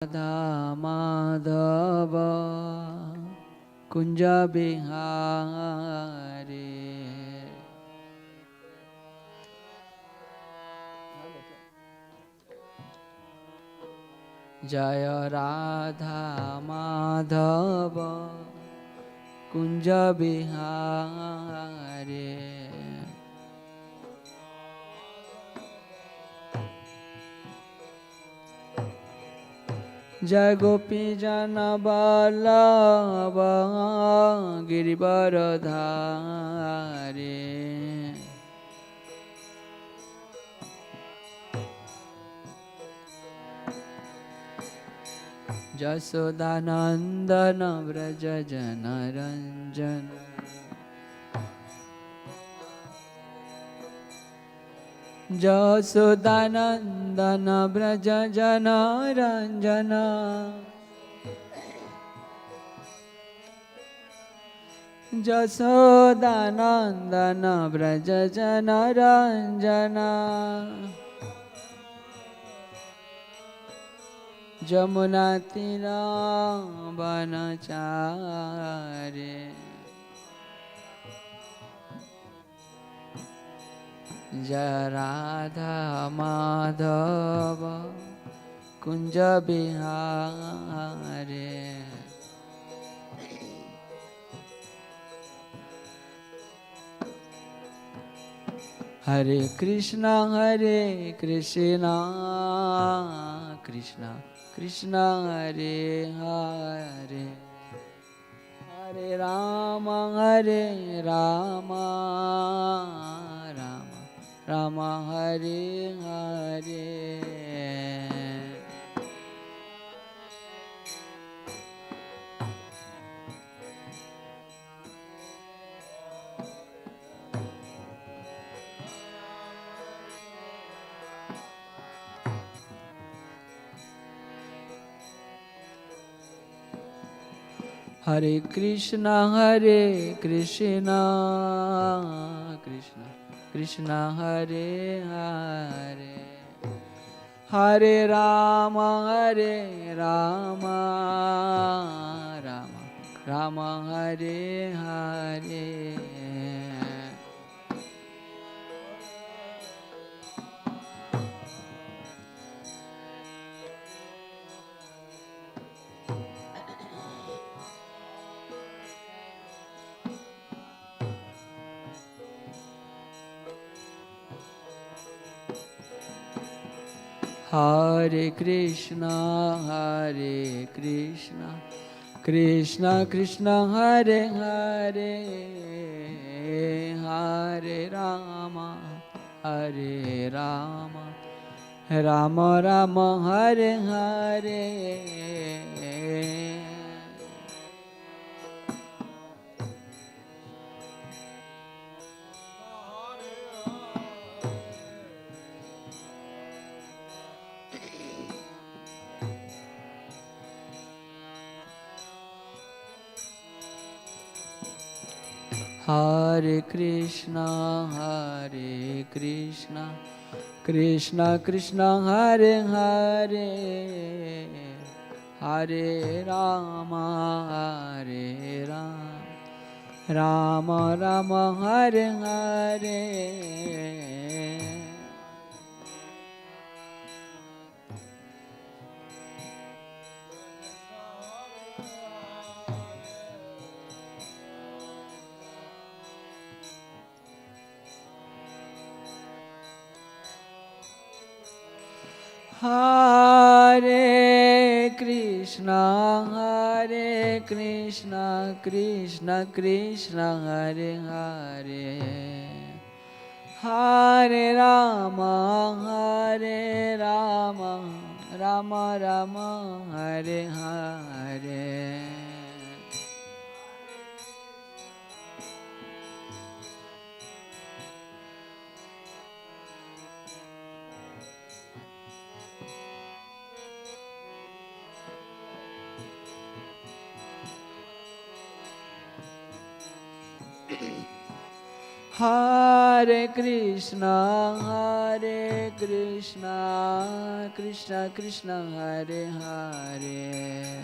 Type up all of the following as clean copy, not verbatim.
Radha Madhava Kunja Bihari Jaya Radha Madhava Kunja Bihari Jai Gopi Jana Vallabha Girivaradhari Jasodanandana Vraja Jana Ranjana Jasodanandana Vraja Jana Ranjana Jasodanandana Vraja Jana Ranjana Jamuna Tira Vanachari Jaya Radha Madhava Kunja Bihari Hare Krishna Krishna Krishna Hare Hare Hare Rama Rama Rama Hare Hare Hare Krishna Krishna Krishna Hare Hare Hare Rama Rama Rama Hare Hare Hare Krishna Krishna Krishna Hare Hare Hare Rama Rama Rama Hare Hare Hare Krishna Krishna Krishna Hare Hare Hare Rama Rama Rama Hare Hare Hare Krishna Krishna Krishna Hare Hare Hare Rama Rama Rama Hare Hare Hare Krishna, Krishna Krishna, Hare Hare,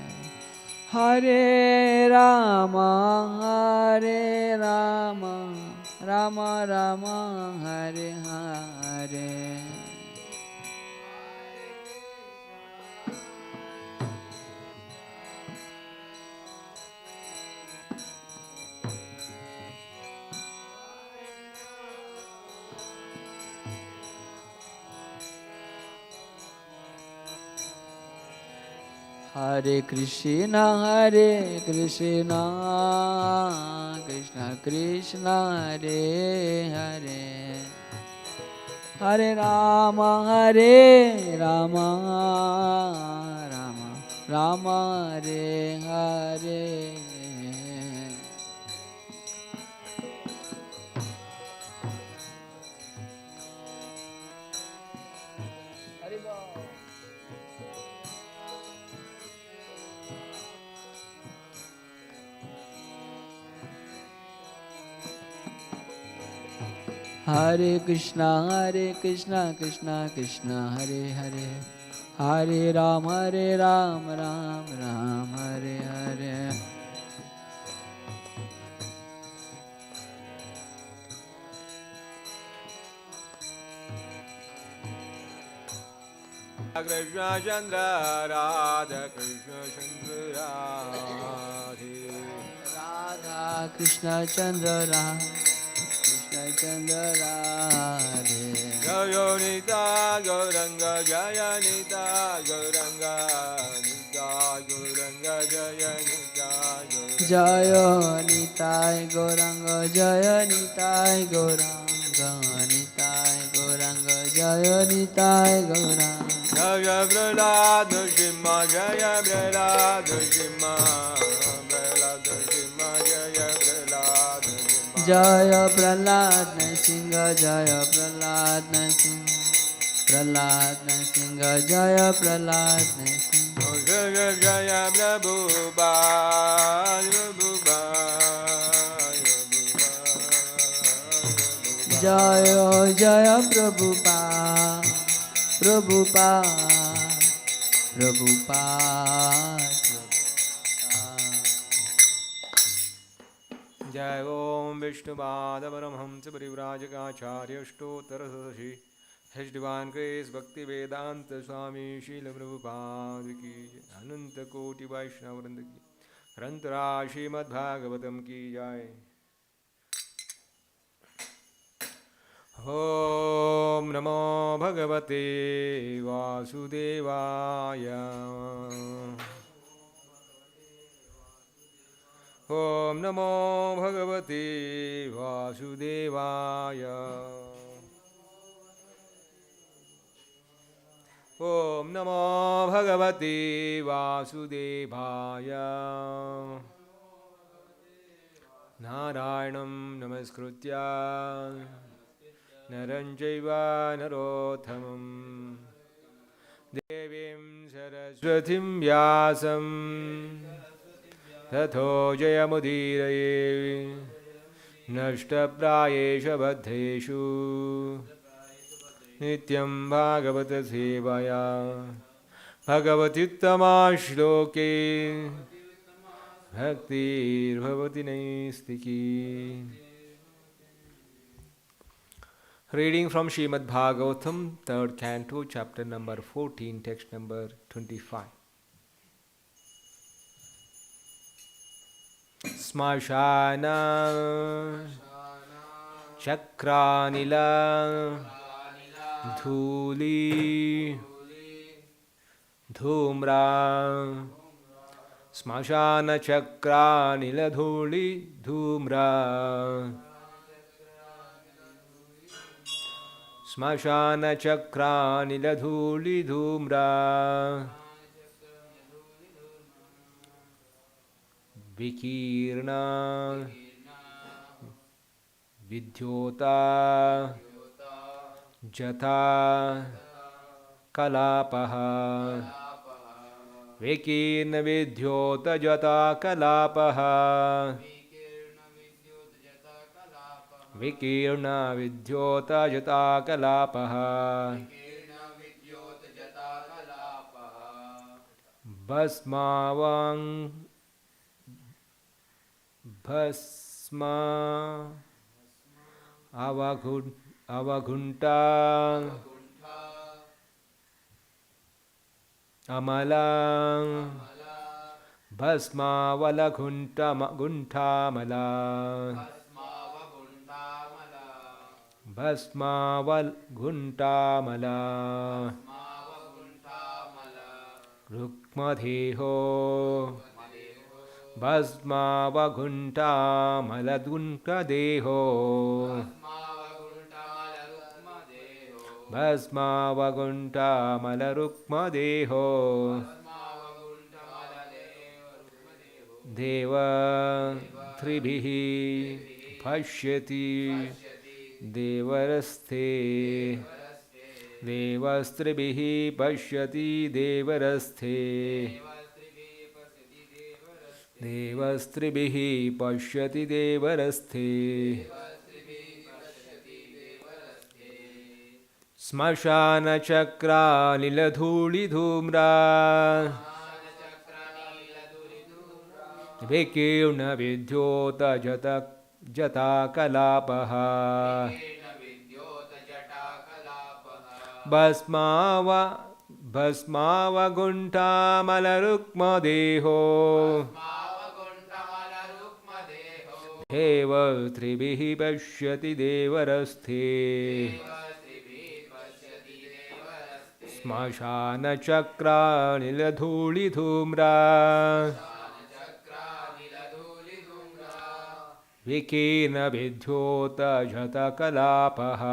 Hare Rama, Rama Rama, Hare Hare. Hare Krishna, Krishna Krishna, Hare Hare, Hare Rama, Rama Rama, Hare Hare. Hare Krishna, Krishna Krishna, Hare Hare, Hare Ram, Ram Ram, Hare Hare. Krishnachandra, radhekrishnaworld, Radha Krishna Chandra, Krishna Chandra Radhe. Jaya Nita Gauranga, Jaya Nita Gauranga, Nita Gauranga, Jaya Nita Gauranga. Jaya Nitai Gauranga, Jaya Nitai Gauranga, Nitai Gauranga, Jaya Nitai Gauranga. Jaya Prahlad Nrsimha, Jaya Prahlad Nrsimha, Prahlad Nrsimha, Jaya Prahlad Nrsimha. Jaya Prahlad Nrsimha, Jaya Prahlad Nrsimha, Prahlad Nrsimha, Jaya Prahlad Nrsimha. Jaya Jaya Prabhupada, Prabhupada, Jaya Jaya Prabhupada, Prabhupada, Prabhupada. Jai Om Vishnupada Paramhamsa Parivrajakaacharya Ashtottara Sadashi His Divine Grace Bhakti Vedanta Swami Srila Prabhupada Ki Jai Ananta Koti Vaishnavrinda Ki Rantara Srimad Bhagavatam Ki Jai Om Namo Bhagavate Vasudevaya Om Namo Bhagavate Vasudevaya Om Namo Bhagavate Vasudevaya Narayanam Namaskritya Naranjaiva Narothamam Devim Saraswatim Vyasam Tatho Jayamudiraye Nashtaprayesha Badheshu Nityam Bhagavata Sevaya Bhagavatittama Shloke Bhaktir Bhavati Naistiki. Reading from Srimad Bhagavatam, 3rd Canto, chapter number 14, text number 25. Smashana Chakranila Dhuli Dhumra Smashana Chakranila Dhuli Dhumra Smashana Chakranila Dhuli Dhumra Vikirna Vidyota Jata Kalapaha Vikirna Vidyota Jata Kalapaha विकीर्ण विद्योतजताकलापः भस्मावां भस्मा अवघुण्टा अमला भस्मावलघुण्टामला भस्मावलघुण्टामला रुक्मधेहो भस्मावघुण्टामलदुण्टदेहो भस्मावघुण्टामलरुक्मदेहो देव त्रिभिः पश्यति देवरस्थे देवस्त्रिभिः पश्यति देवरस्थे देवस्त्रिभिः पश्यति देवरस्थे श्मशानचक्रानिलधूलिधूम्रा विकीर्णविद्योतजताकलापः भस्मावगुण्ठामलरुक्मदेहो देव त्रिभिः पश्यति देवरस्थे श्मशानचक्रानिलधूलिधूम्रा विकीर्णविद्योतजतकलापः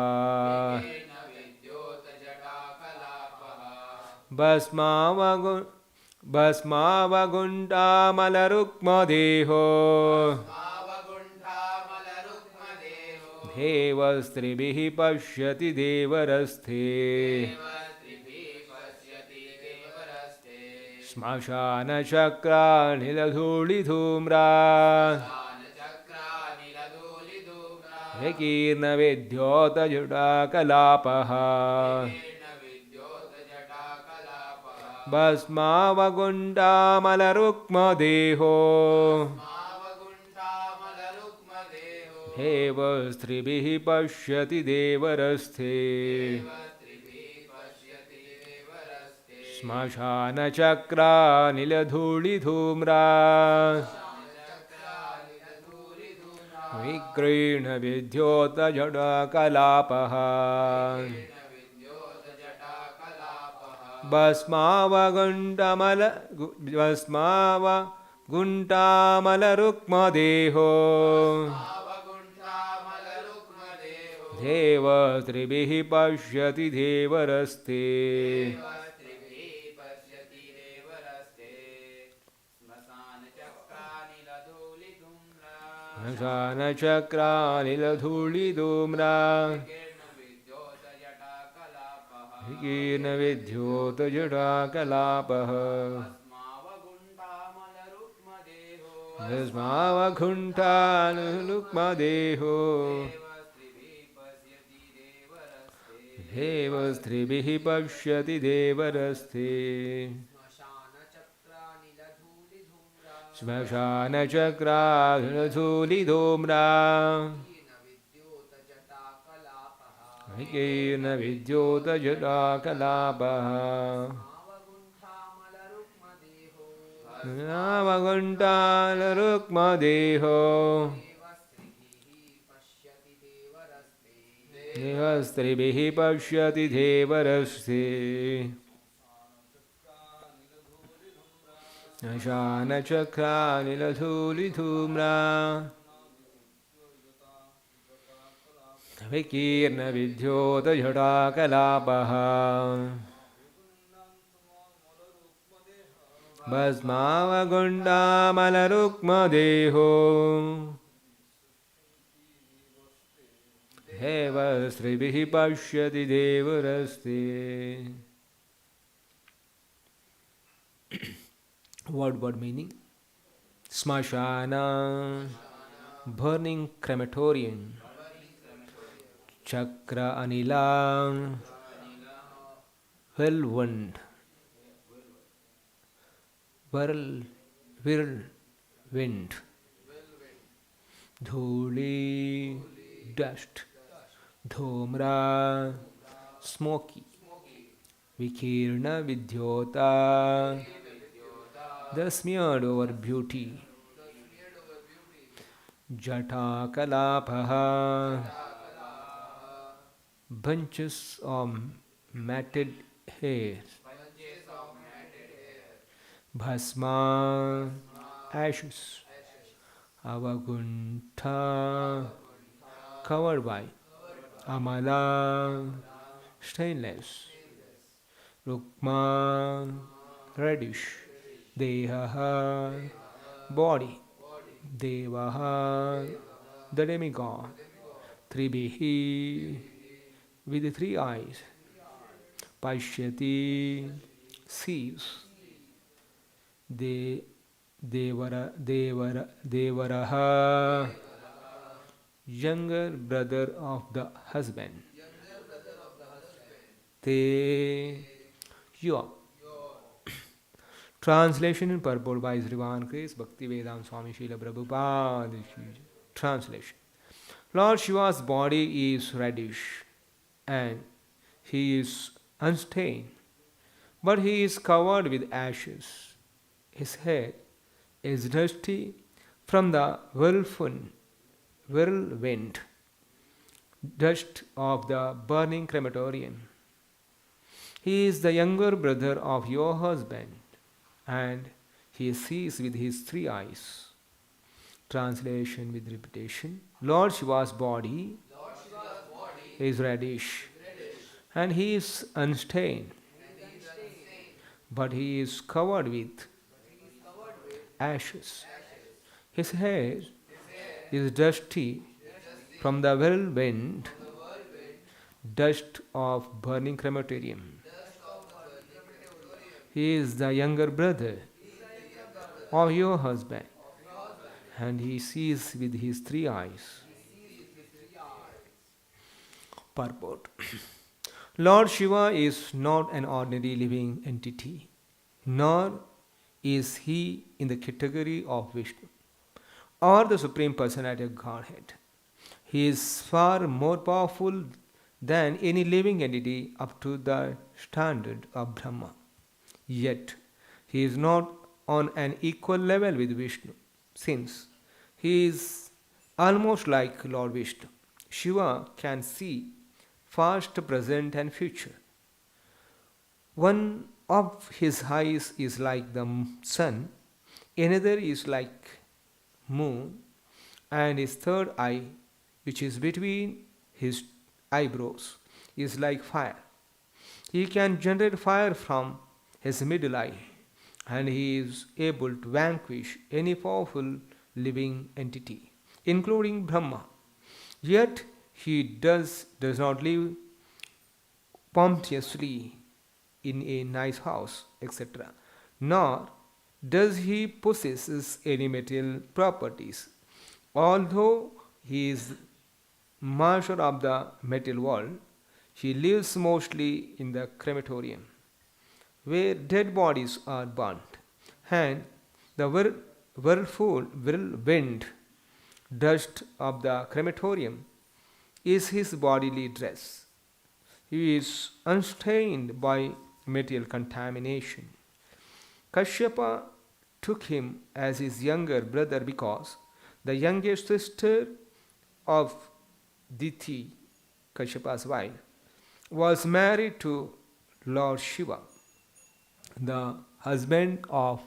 भस्मावगुण्टामलरुक्मदेहो देवस्त्रिभिः पश्यति देवरस्थे श्मशानचक्रानिलधूलिधूम्रा विकीर्णविद्योतजटाकलापः भस्मावगुण्टामलरुक्मदेहो देवस्त्रिभिः पश्यति देवरस्थे श्मशानचक्रानिलधूलिधूम्रा विकीर्णविद्योतजटाकलापः भस्मावगुण्टामलरुक्मदेहो देवस्त्रिभिः पश्यति देवरस्थे श्मशानचक्रानिलधूलिधूम्रा विकीर्णविद्योतजटाकलापः भस्मावगुण्टामलरुक्मदेहो देवस्त्रिभिः पश्यति देवरस्थे श्मशानचक्रानिलधूलिधूम्रा विकीर्णविद्योतजटाकलापः अवगुण्टामलरुक्मदेहो देवस्त्रिभिः पश्यति देवरस्थे श्मशानचक्रानिलधूलिधूम्रा विकीर्णविद्योतजटाकलापः भस्मावगुण्टामलरुक्मदेहो देवस्त्रिभिः पश्यति देवरस्थे Word meaning. Smashana, burning crematorium. chakra anila, whirlwind, whirlwind, dhuli, dust, dhumra, smoky, vikirna vidyota, the smeared over beauty, jata kalapaha, bunches of matted hair, bhasma, ashes, avagunta, covered by amala, stainless, rukma, reddish, dehaha, body, devaha, the demigod, tribihi, with the three eyes, pashyati, sees, devaraha, younger brother of the husband, te, you. Translation and purport by Srivan Grace Bhaktivedanta Swami Srila Prabhupada. Translation. Lord Shiva's body is reddish and he is unstained, but he is covered with ashes. His head is dusty from the whirlwind, dust of the burning crematorium. He is the younger brother of your husband, and he sees with his three eyes. Translation with repetition. Lord Shiva's body is reddish, and he is unstained, but he is covered with ashes. His hair is dusty from the whirlwind, dust of burning crematorium. He is the younger brother of your husband, and he sees with his three eyes. Purport. Lord Shiva is not an ordinary living entity, nor is he in the category of Vishnu or the Supreme Personality of Godhead. He is far more powerful than any living entity up to the standard of Brahma. Yet, he is not on an equal level with Vishnu, since he is almost like Lord Vishnu. Shiva can see past, present, and future. One of his eyes is like the sun, another is like moon, and his third eye, which is between his eyebrows, is like fire. He can generate fire from his middle eye, and he is able to vanquish any powerful living entity, including Brahma. Yet he does not live pompously in a nice house, etc. Nor does he possess any material properties. Although he is master of the material world, he lives mostly in the crematorium, where dead bodies are burnt, and the whirlwind dust of the crematorium is his bodily dress. He is unstained by material contamination. Kashyapa took him as his younger brother because the youngest sister of Diti, Kashyapa's wife, was married to Lord Shiva. The husband of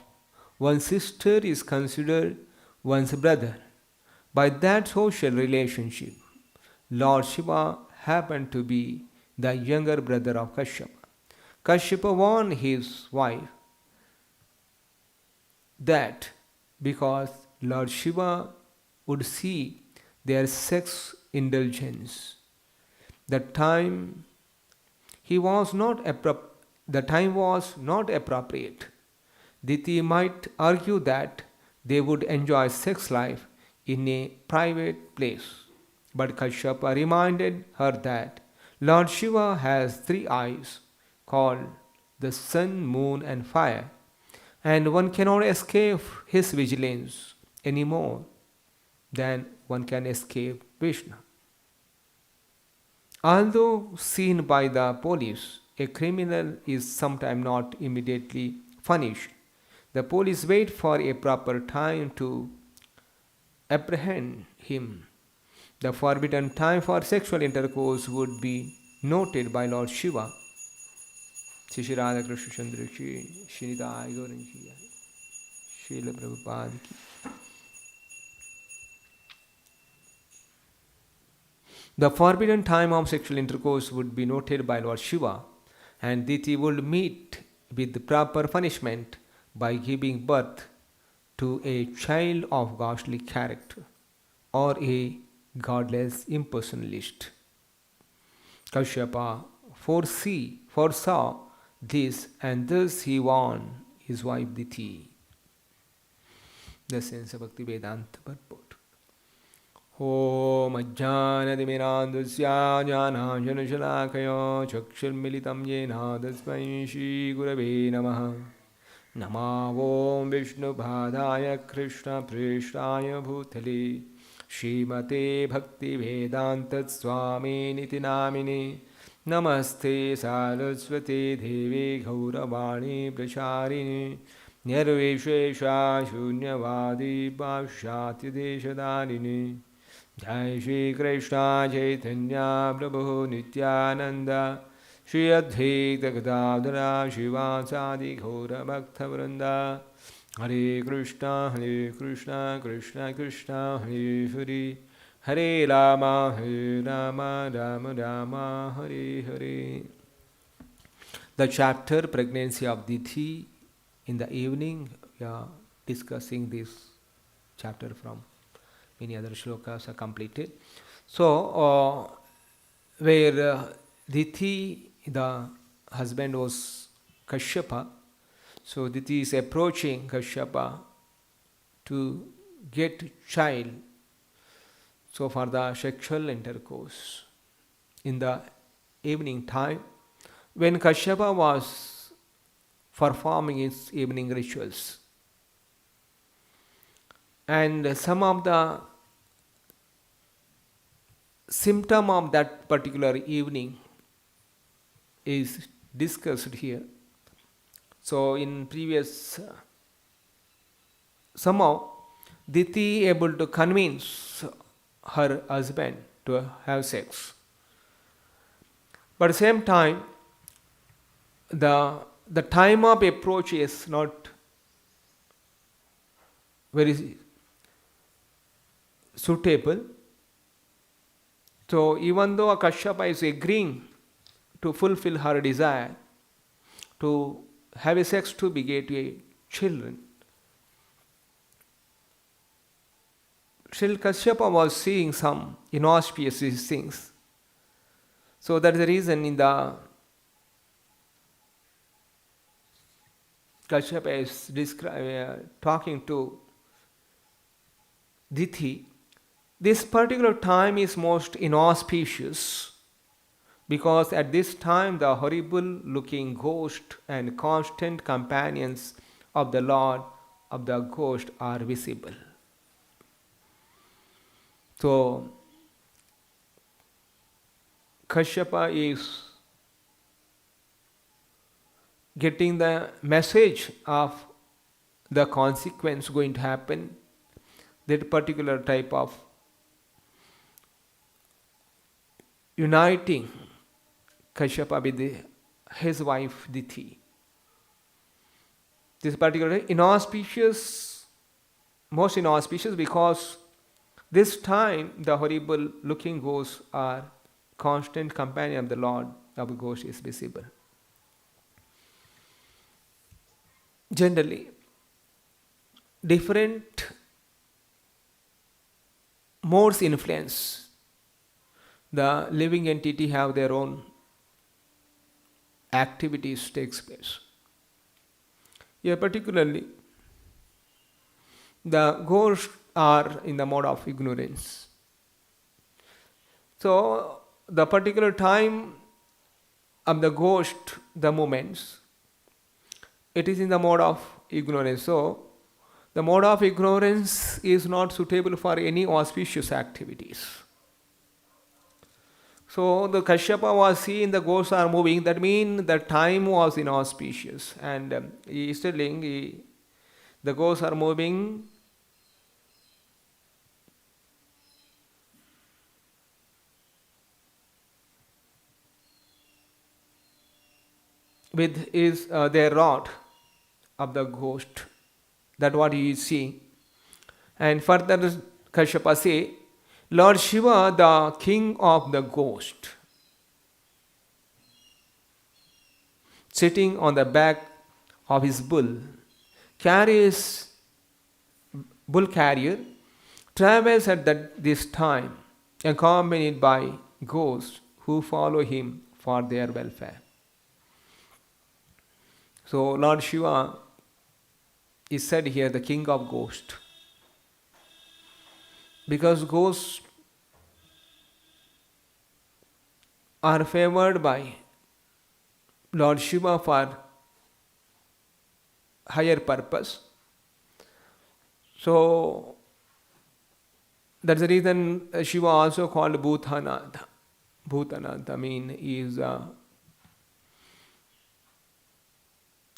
one's sister is considered one's brother. By that social relationship, Lord Shiva happened to be the younger brother of Kashyapa. Kashyapa warned his wife that because Lord Shiva would see their sex indulgence, the time was not appropriate. Diti might argue that they would enjoy sex life in a private place. But Kashyapa reminded her that Lord Shiva has three eyes called the sun, moon, and fire, and one cannot escape his vigilance any more than one can escape Vishnu. Although seen by the police, a criminal is sometimes not immediately punished. The police wait for a proper time to apprehend him. The forbidden time for sexual intercourse would be noted by Lord Shiva. Radhekrishnaworld, srilaprabhupada. The forbidden time of sexual intercourse would be noted by Lord Shiva, and Diti would meet with the proper punishment by giving birth to a child of ghastly character or a godless impersonalist. Kashyapa foresaw this, and thus he warned his wife Diti. The sense of Bhakti Vedanta purport. Om Ajnanatimirandasya Jnananjanashalakaya Chakshurmilitam Yena Tasmai Shri Gurave Namaha. Namo Om Vishnu Padaya Krishna Preshtaya Bhutale Srimate Bhakti Vedanta Swami Niti Namini. Namaste Saraswati Devi Gauravani Prasharini Nirvishesha Shunyavadi Bhashyati Deshadarini. Jai Shri Krishna Chaitanya Prabhu Nityananda Shri Advaita Gadadhara Shivasadi Gaura Bhakta-vrinda. Hare Krishna Krishna Krishna Hare Hare Hare Rama Rama Rama Hare Hare. The chapter Pregnancy of Diti. In the evening we are discussing this chapter from many other shlokas are completed. So, where Diti, the husband was Kashyapa, so Diti is approaching Kashyapa to get child, so for the sexual intercourse. In the evening time, when Kashyapa was performing his evening rituals, and some of the symptom of that particular evening is discussed here. So in previous, somehow Diti able to convince her husband to have sex, but at the same time the time of approach is not very suitable. So even though Kashyapa is agreeing to fulfill her desire to have a sex to beget a children, still Kashyapa was seeing some inauspicious things. So that is the reason in the Kashyapa is talking to Diti. This particular time is most inauspicious because at this time the horrible looking ghost and constant companions of the Lord of the ghost are visible. So Kashyapa is getting the message of the consequence going to happen, that particular type of uniting Kashyapa with his wife Diti. This particular inauspicious, most inauspicious because this time the horrible looking ghosts are constant companion of the Lord of the ghost is visible. Generally, different modes influence. The living entity have their own activities takes place. Here particularly, the ghosts are in the mode of ignorance. So the particular time of the ghost, the moments, it is in the mode of ignorance. So the mode of ignorance is not suitable for any auspicious activities. So the Kashyapa was seeing the ghosts are moving, that means the time was inauspicious. And he is telling the ghosts are moving with their rod of the ghost. That what he is seeing. And further Kashyapa say, Lord Shiva, the king of the ghost, sitting on the back of his bull, carries bull carrier, travels at this time, accompanied by ghosts who follow him for their welfare. So Lord Shiva is said here the king of ghosts, because ghosts are favored by Lord Shiva for higher purpose. So that's the reason Shiva also called Bhutanatha. Bhutanatha means he is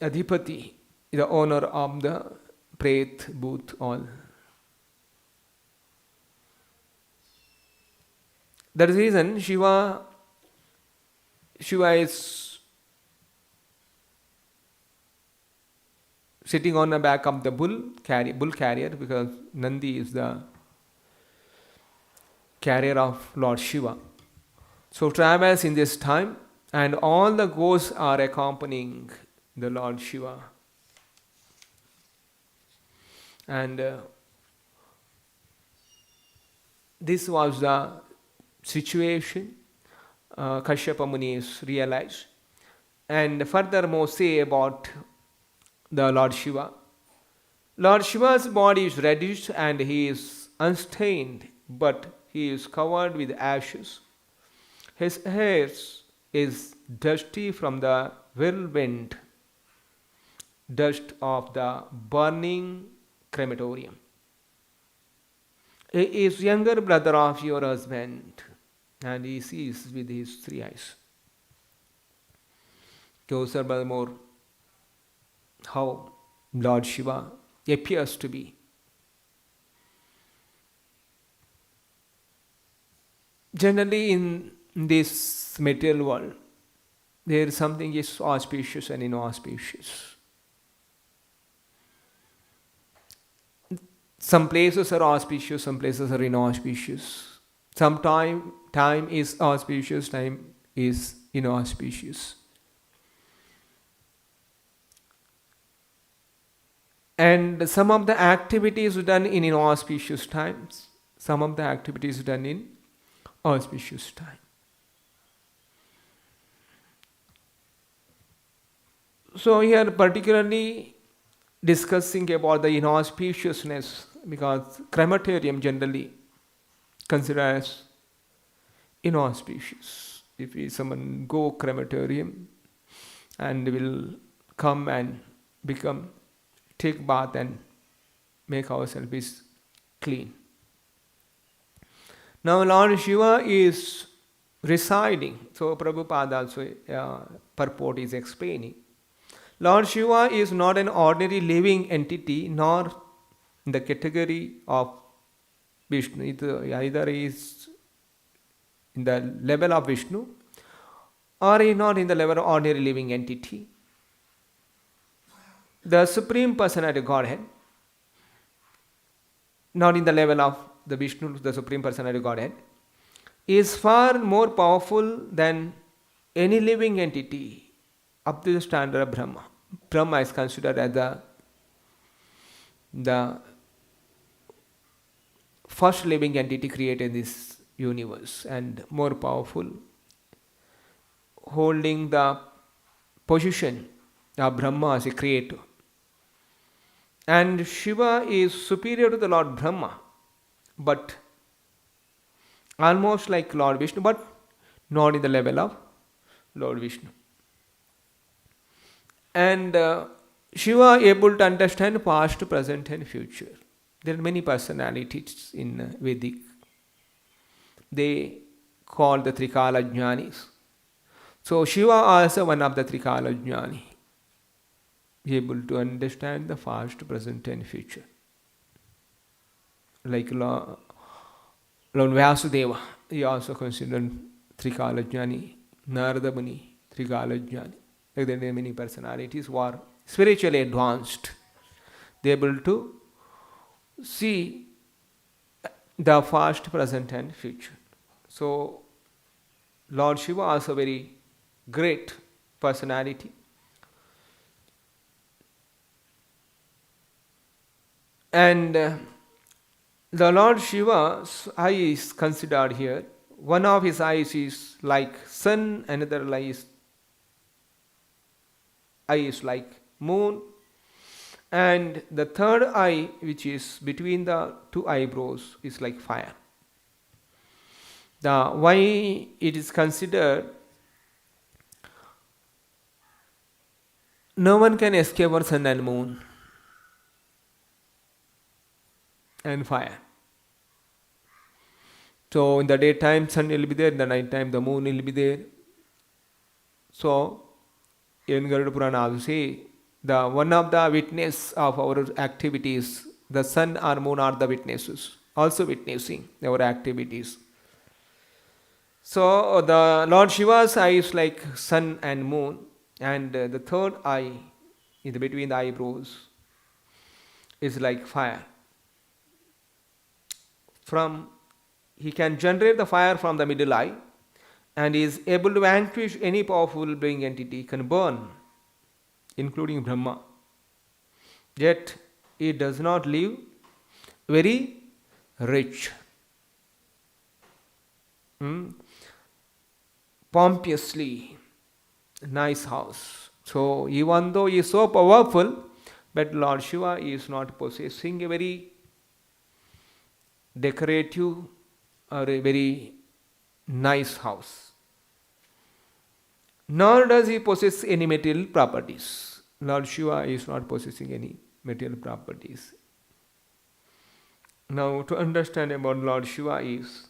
Adhipati, the owner of the Pret, Bhut, all. That is the reason Shiva is sitting on the back of the bull carrier, because Nandi is the carrier of Lord Shiva. So travels in this time, and all the ghosts are accompanying the Lord Shiva. And this was the situation Kashyapa Munis realized. And furthermore say about the Lord Shiva. Lord Shiva's body is reddish and he is unstained, but he is covered with ashes. His hair is dusty from the whirlwind dust of the burning crematorium. He is younger brother of your husband, and he sees with his 3 eyes. To observe more how Lord Shiva appears to be. Generally in this material world, there is something is auspicious and inauspicious. Some places are auspicious, some places are inauspicious. Some time is auspicious, time is inauspicious. And some of the activities done in inauspicious times, some of the activities done in auspicious time. So here particularly discussing about the inauspiciousness, because crematorium generally considered as inauspicious. If someone go crematorium and will come and take bath and make ourselves clean. Now Lord Shiva is residing. So Prabhupada also purport is explaining. Lord Shiva is not an ordinary living entity, nor in the category of Vishnu. Either he is in the level of Vishnu, or he is not in the level of ordinary living entity. The Supreme Personality Godhead, not in the level of the Vishnu, the Supreme Personality Godhead, is far more powerful than any living entity up to the standard of Brahma. Brahma is considered as the first living entity created in this universe and more powerful, holding the position of Brahma as a creator. And Shiva is superior to the Lord Brahma, but almost like Lord Vishnu, but not in the level of Lord Vishnu. And Shiva able to understand past, present and future. There are many personalities in Vedic. They call the Trikala Jnanis. So Shiva also one of the Trikala Jnani, able to understand the past, present and future. Like Lord Vasudeva, he also considered Trikala Jnani. Narada Muni, Trikala Jnani. Like there are many personalities who are spiritually advanced. They are able to see the past, present and future. So Lord Shiva also very great personality. And the Lord Shiva's eye is considered here. One of his eyes is like sun, another eye is like moon, and the third eye, which is between the two eyebrows, is like fire. Why it is considered, no one can escape our sun and moon and fire. So in the daytime sun will be there, in the night time the moon will be there. So in Garuda Purana also say, the one of the witness of our activities, the sun or moon are the witnesses, also witnessing our activities. So the Lord Shiva's eye is like sun and moon, and the third eye in between the eyebrows is like fire. He can generate the fire from the middle eye, and is able to vanquish any powerful being entity, can burn, including Brahma. Yet he does not live very rich, pompously, nice house. So even though he is so powerful, but Lord Shiva is not possessing a very decorative or a very nice house. Nor does he possess any material properties. Lord Shiva is not possessing any material properties. Now to understand about Lord Shiva is,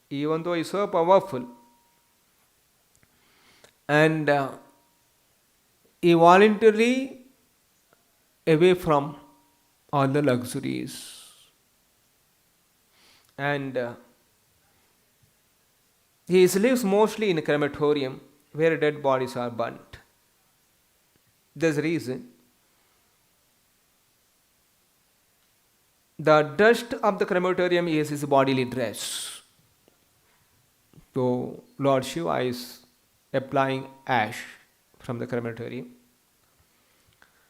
even though he is so powerful, and he voluntarily away from all the luxuries, and he lives mostly in a crematorium where dead bodies are burnt. There's a reason. The dust of the crematorium is his bodily dress. So Lord Shiva is applying ash from the crematorium.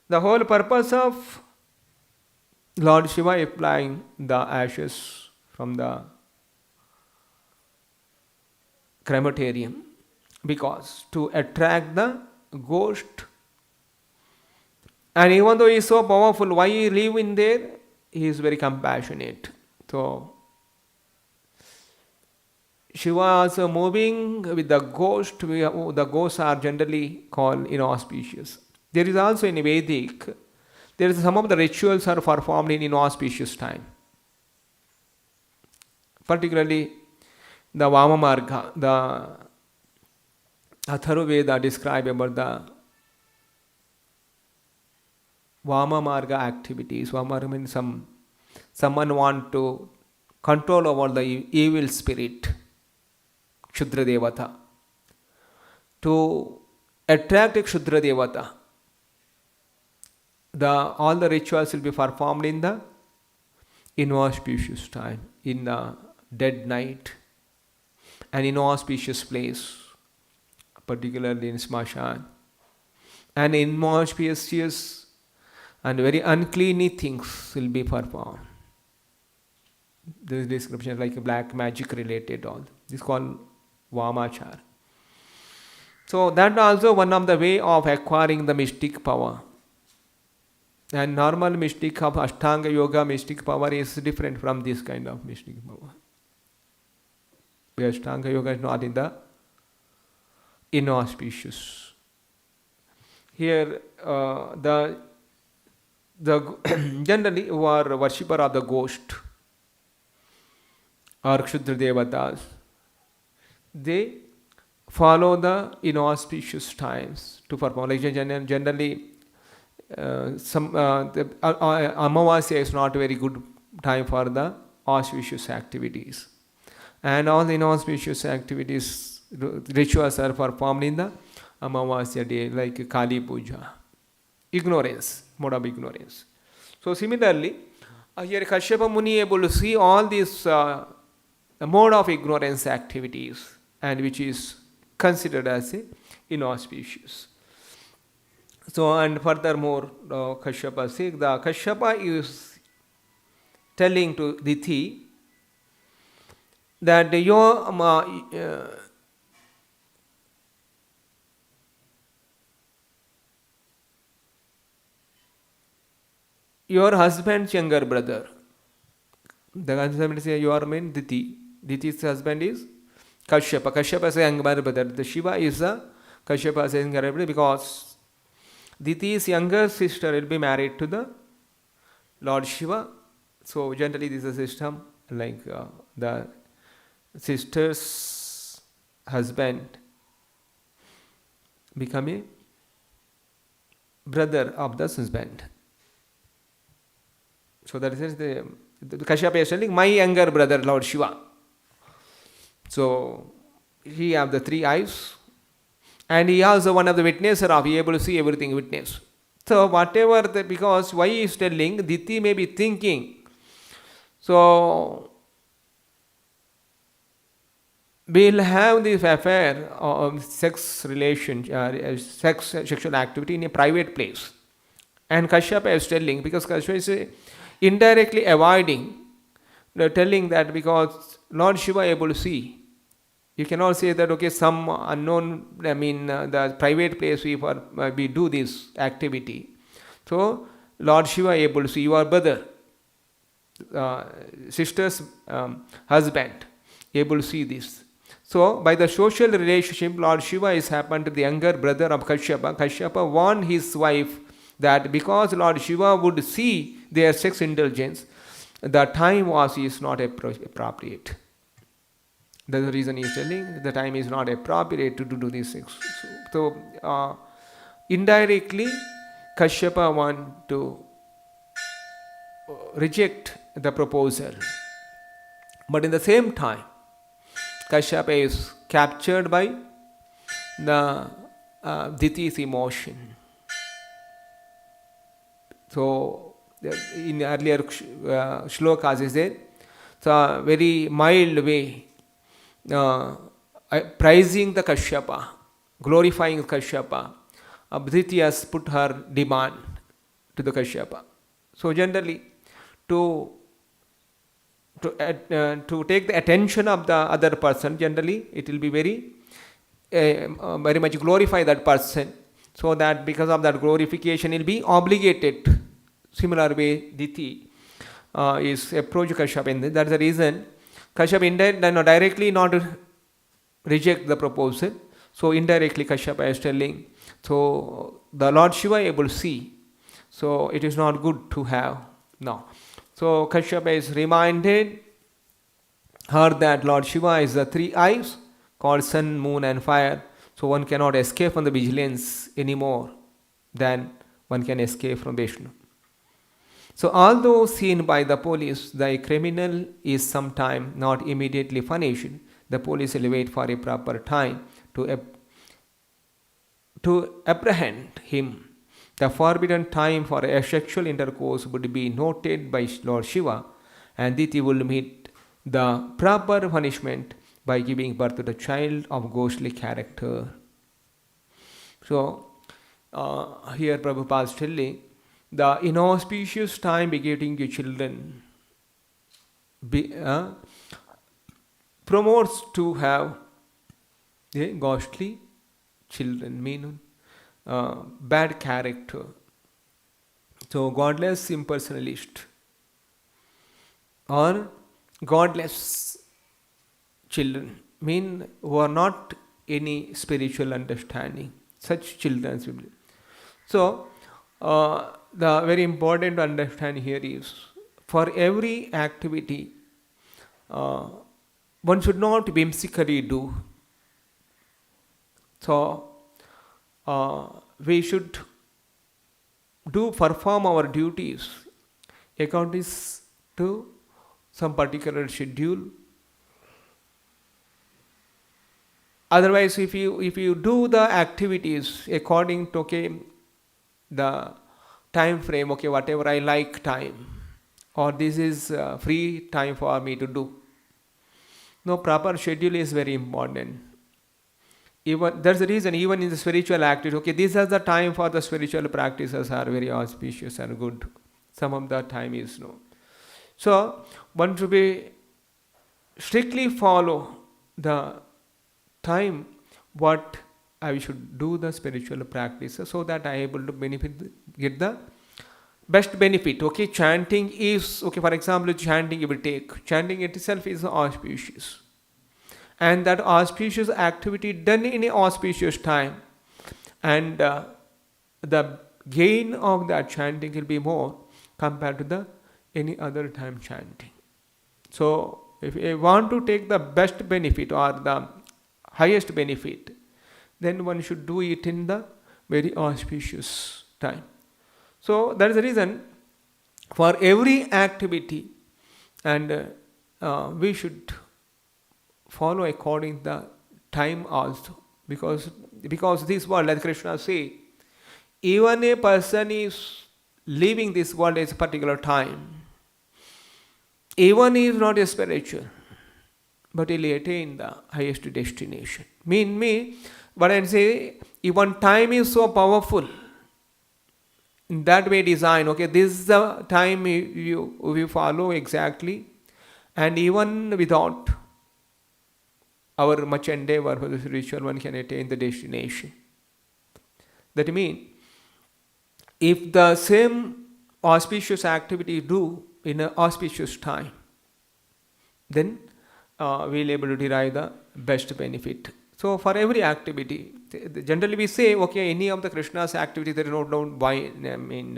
The whole purpose of Lord Shiva applying the ashes from the crematorium, because to attract the ghost. And even though he is so powerful, why he live in there? He is very compassionate. So Shiva also moving with the ghost. The ghosts are generally called inauspicious. There is also in Vedic, there is some of the rituals are performed in inauspicious time. Particularly the Vama Marga, the Atharva Veda describe about the Vama Marga activities. Vama Marga means someone want to control over the evil spirit, Kshudra Devata. To attract a Kshudra Devata, all the rituals will be performed in the inauspicious time, in the dead night, an inauspicious place, particularly in Smashan. And inauspicious and very unclean things will be performed. This description is like a black magic related all. This is called Vamachar. So that also one of the way of acquiring the mystic power. And normal mystic of Ashtanga Yoga mystic power is different from this kind of mystic power. The Ashtanga Yoga is not in the inauspicious. Here, the generally who are worshipper of the ghost or Kshudra Devatas, they follow the inauspicious times to perform. Like generally, the Amavasya is not a very good time for the auspicious activities. And all the inauspicious activities, rituals are performed in the Amavasya day, like Kali Puja. Ignorance, mode of ignorance. So similarly, here Kashyapa Muni able to see all these mode of ignorance activities, and which is considered as inauspicious. So, and furthermore, Kashyapa says, the Kashyapa is telling to Diti that your husband's younger brother, the husband says, your main Diti. Diti's husband is Kashyapa. Kashyapa is a younger brother. The Shiva is a Kashyapa is a younger brother because Diti's younger sister will be married to the Lord Shiva. So generally this is a system like the sister's husband become a brother of the husband. So that is the Kashyapa is telling my younger brother Lord Shiva. So he have the three eyes, and he also one of the witnesser of he able to see everything witness. So whatever because why he is telling, Diti may be thinking, so we'll have this affair of sex relation, sexual activity in a private place. And Kashyapa is telling, because Kashyapa is indirectly avoiding, telling that because Lord Shiva able to see. You cannot say that, okay, some unknown, the private place we do this activity. So, Lord Shiva able to see your brother, sister's husband, able to see this. So, by the social relationship, Lord Shiva is happened to the younger brother of Kashyapa. Kashyapa warned his wife that because Lord Shiva would see their sex indulgence, the time is not appropriate. That's the reason he is telling the time is not appropriate to do these things. So, indirectly, Kashyapa want to reject the proposal. But in the same time, Kashyapa is captured by the Diti's emotion. So, in earlier shlokas is there, it's a very mild way praising the Kashyapa, glorifying Kashyapa. Diti has put her demand to the Kashyapa. So generally, to take the attention of the other person, generally it will be very much glorify that person, so that because of that glorification he will be obligated. Similar way, Diti is approach Kashyapa. That's the reason Kashyapa directly not reject the proposal. So indirectly Kashyapa is telling, so the Lord Shiva able to see. So it is not good to have now. So Kashyapa is reminded her that Lord Shiva is the three eyes called sun, moon and fire. So one cannot escape from the vigilance anymore than one can escape from Vishnu. So although seen by the police, the criminal is sometimes not immediately punished. The police will wait for a proper time to apprehend him. The forbidden time for a sexual intercourse would be noted by Lord Shiva, and Diti will meet the proper punishment by giving birth to the child of ghostly character. So, here Prabhupada is telling, the inauspicious time begetting your children promotes to have a ghostly children, meaning bad character. So godless impersonalist or godless children. mean who are not any spiritual understanding. Such children will be. So, the very important to understand here is for every activity, one should not whimsically do. So, we should perform our duties according to some particular schedule. Otherwise, if you do the activities according to the time frame, whatever I like time, or this is free time for me to do. No, proper schedule is very important. Even there's a reason, even in the spiritual activity, this is the time for the spiritual practices are very auspicious and good. Some of the time is no. So one should be strictly follow the time what I should do the spiritual practices, so that I am able to get the best benefit. Chanting is, for example, chanting you will take. Chanting itself is auspicious. And that auspicious activity done in an auspicious time. And the gain of that chanting will be more compared to the any other time chanting. So, if you want to take the best benefit or the highest benefit, then one should do it in the very auspicious time. So, that is the reason for every activity, and we should follow according the time also, because this world, as Krishna say, even a person is leaving this world at a particular time, even he is not a spiritual, but he will attain the highest destination. But I say, even time is so powerful, in that way design, this is the time you follow exactly, and even without our much endeavor for the spiritual, one can attain the destination. That means, if the same auspicious activity do in an auspicious time, then we will be able to derive the best benefit. So for every activity, generally we say, any of the Krishna's activity, there is no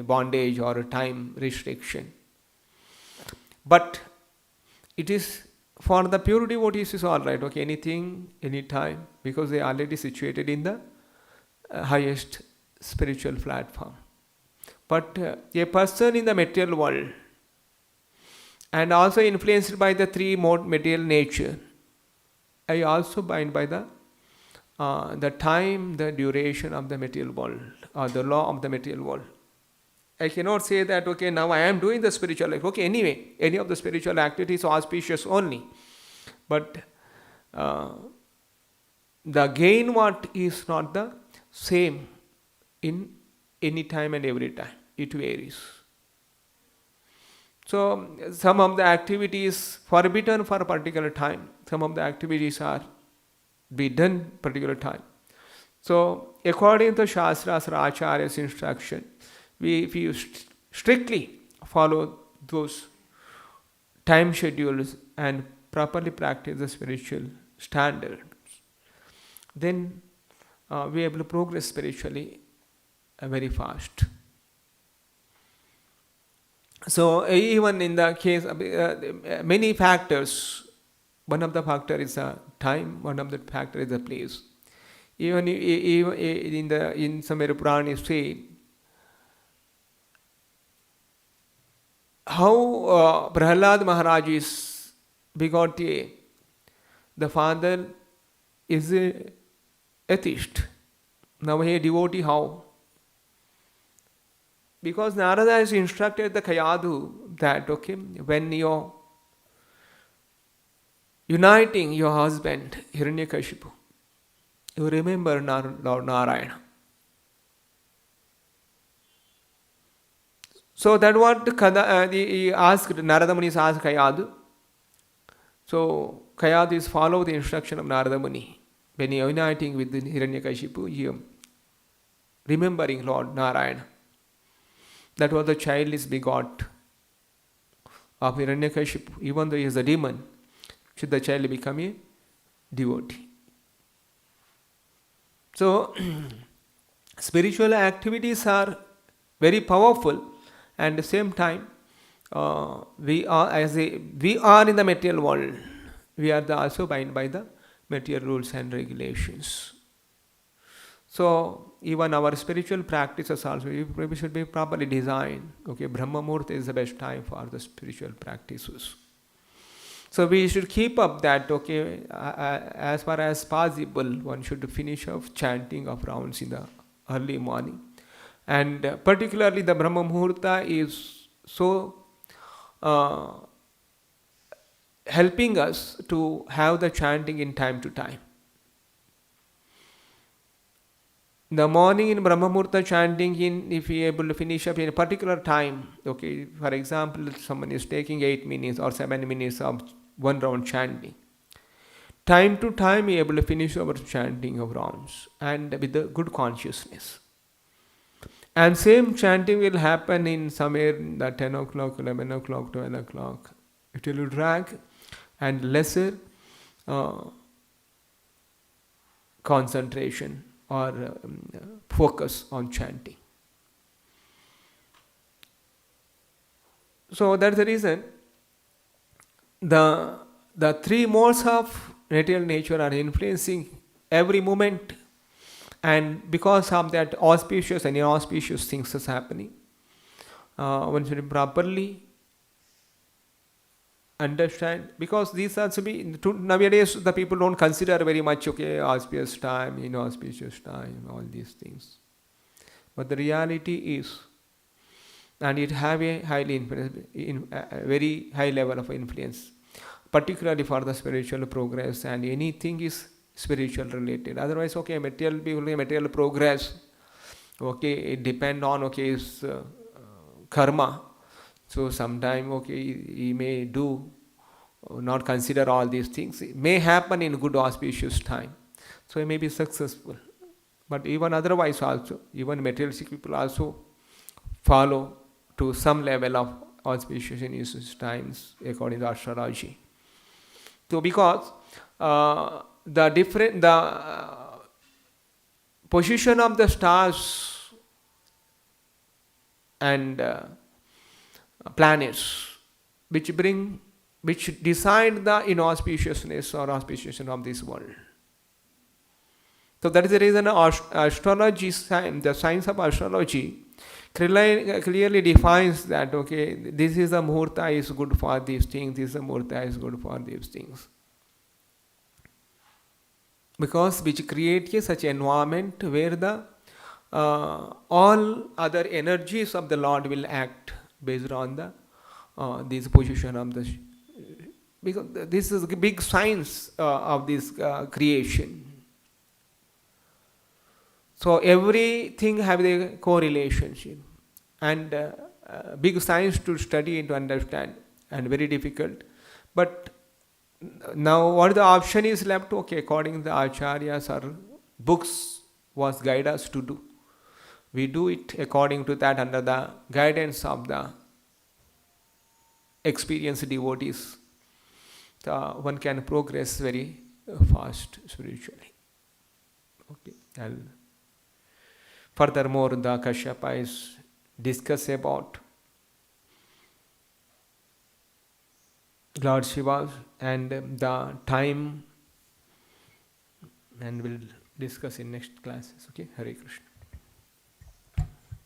bondage or time restriction. But it is for the pure devotees is all right, anything, anytime, because they are already situated in the highest spiritual platform. But a person in the material world, and also influenced by the three material nature, I also bind by the time, the duration of the material world, or the law of the material world. I cannot say that, now I am doing the spiritual life. Anyway, any of the spiritual activities are auspicious only. But the gain what is not the same in any time and every time. It varies. So, some of the activities forbidden for a particular time. Some of the activities are be done particular time. So, according to Shastras or Acharya's instruction, if you strictly follow those time schedules and properly practice the spiritual standards, then we are able to progress spiritually very fast. So even in the case of many factors, one of the factors is the time, one of the factors is the place. Even in some Purana say how Prahlad Maharaj is begot the father is a atheist. Now he a devotee how? Because Narada has instructed the Kayadu that when you're uniting your husband Hiranyakashipu, you remember Lord Narayana. So that what he asked, Narada Muni asked Kayadu. So Kayadu is follow the instruction of Narada Muni. When he is uniting with Hiranyakashipu, he remembering Lord Narayana. That was the child is begot of Hiranyakashipu. Even though he is a demon, should the child become a devotee. So, spiritual activities are very powerful, and at the same time, we are in the material world. We are also bound by the material rules and regulations. So even our spiritual practices also we should be properly designed. Okay, Brahma Muhurta is the best time for the spiritual practices. So we should keep up that, okay, as far as possible, one should finish off chanting of rounds in the early morning. And particularly the Brahma Muhurta is so helping us to have the chanting in time to time. The morning in Brahma Muhurta chanting, if we are able to finish up in a particular time, okay, for example, if someone is taking 8 minutes or 7 minutes of one round chanting, time to time we are able to finish our chanting of rounds and with the good consciousness. And same chanting will happen in somewhere in the 10 o'clock, 11 o'clock, 12 o'clock. It will drag and lesser concentration or focus on chanting. So that's the reason the three modes of material nature are influencing every moment, and because of that auspicious and inauspicious things is happening, one should properly understand, because these are to be nowadays the people don't consider very much, okay, auspicious time, inauspicious time, all these things. But the reality is, and it have a highly a very high level of influence, particularly for the spiritual progress, and anything is spiritual related. Otherwise, okay, material progress, okay, it depend on, okay, is karma. So sometime, okay, he may do, not consider all these things. It may happen in good auspicious time. So he may be successful. But even otherwise also, even materialistic people also follow to some level of auspicious times according to astrology. So because the position of the stars and planets, which decide the inauspiciousness or auspiciousness of this world. So that is the reason astrology, the science of astrology clearly defines that, okay, this is the muhurta is good for these things, this is the muhurta is good for these things. Because which creates such an environment where the all other energies of the Lord will act based on the this position of the, because this is a big science of this creation. So everything have a correlationship, and big science to study and to understand, and very difficult. But now what the option is left, okay, according to the acharyas or books was guide us to do. We do it according to that, under the guidance of the experienced devotees. One can progress very fast spiritually. Okay. And furthermore, the Kashyapa is discuss about Lord Shiva and the time, and we'll discuss in next classes. Okay, Hare Krishna.